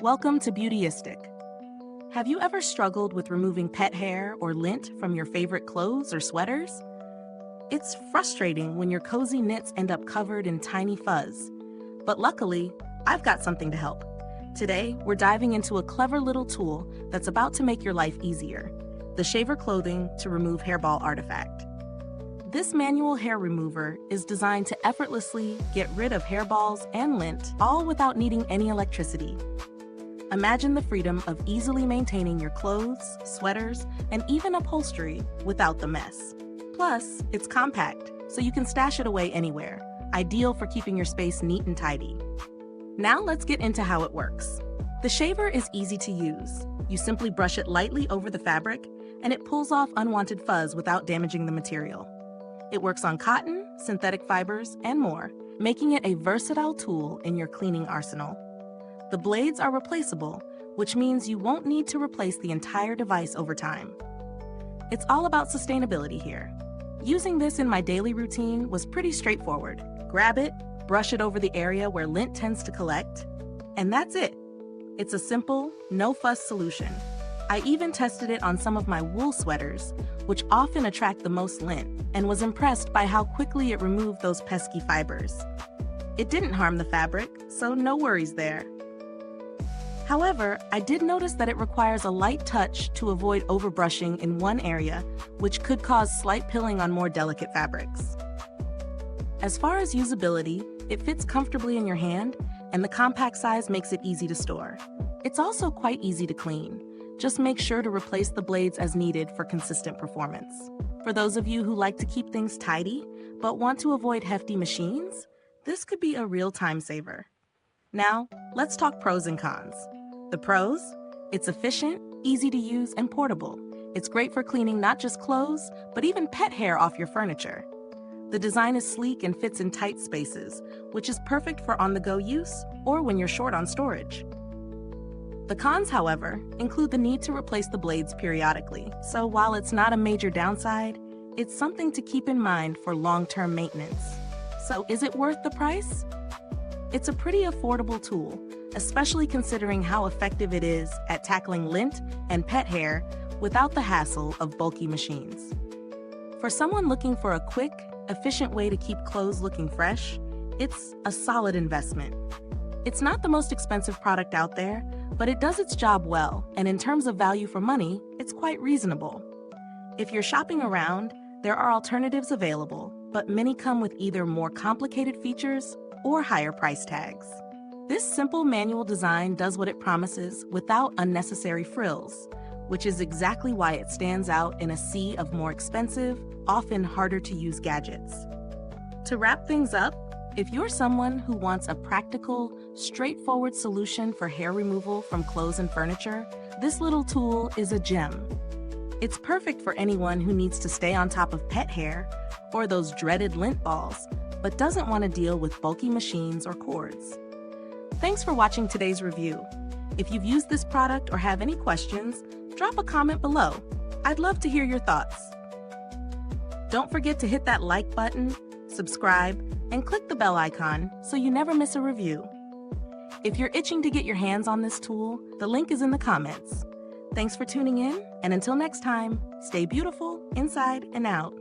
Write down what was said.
Welcome to Beautyistic. Have you ever struggled with removing pet hair or lint from your favorite clothes or sweaters? It's frustrating when your cozy knits end up covered in tiny fuzz. But luckily, I've got something to help. Today, we're diving into a clever little tool that's about to make your life easier: the shaver clothing to remove hairball artifact. This manual hair remover is designed to effortlessly get rid of hairballs and lint, all without needing any electricity. Imagine the freedom of easily maintaining your clothes, sweaters, and even upholstery without the mess. Plus, it's compact, so you can stash it away anywhere, ideal for keeping your space neat and tidy. Now let's get into how it works. The shaver is easy to use. You simply brush it lightly over the fabric, and it pulls off unwanted fuzz without damaging the material. It works on cotton, synthetic fibers, and more, making it a versatile tool in your cleaning arsenal. The blades are replaceable, which means you won't need to replace the entire device over time. It's all about sustainability here. Using this in my daily routine was pretty straightforward. Grab it, brush it over the area where lint tends to collect, and that's it. It's a simple, no-fuss solution. I even tested it on some of my wool sweaters, which often attract the most lint, and was impressed by how quickly it removed those pesky fibers. It didn't harm the fabric, so no worries there. However, I did notice that it requires a light touch to avoid overbrushing in one area, which could cause slight pilling on more delicate fabrics. As far as usability, it fits comfortably in your hand, and the compact size makes it easy to store. It's also quite easy to clean. Just make sure to replace the blades as needed for consistent performance. For those of you who like to keep things tidy, but want to avoid hefty machines, this could be a real time saver. Now, let's talk pros and cons. The pros? It's efficient, easy to use, and portable. It's great for cleaning not just clothes, but even pet hair off your furniture. The design is sleek and fits in tight spaces, which is perfect for on-the-go use or when you're short on storage. The cons, however, include the need to replace the blades periodically, so while it's not a major downside, it's something to keep in mind for long-term maintenance. So is it worth the price? It's a pretty affordable tool, especially considering how effective it is at tackling lint and pet hair without the hassle of bulky machines. For someone looking for a quick, efficient way to keep clothes looking fresh, it's a solid investment. It's not the most expensive product out there, but it does its job well, and in terms of value for money, it's quite reasonable. If you're shopping around, there are alternatives available, but many come with either more complicated features or higher price tags. This simple manual design does what it promises without unnecessary frills, which is exactly why it stands out in a sea of more expensive, often harder to use gadgets. To wrap things up, if you're someone who wants a practical, straightforward solution for hair removal from clothes and furniture, this little tool is a gem. It's perfect for anyone who needs to stay on top of pet hair or those dreaded lint balls, but doesn't want to deal with bulky machines or cords. Thanks for watching today's review. If you've used this product or have any questions, drop a comment below. I'd love to hear your thoughts. Don't forget to hit that like button, subscribe, and click the bell icon so you never miss a review. If you're itching to get your hands on this tool, the link is in the comments. Thanks for tuning in, and until next time, stay beautiful inside and out.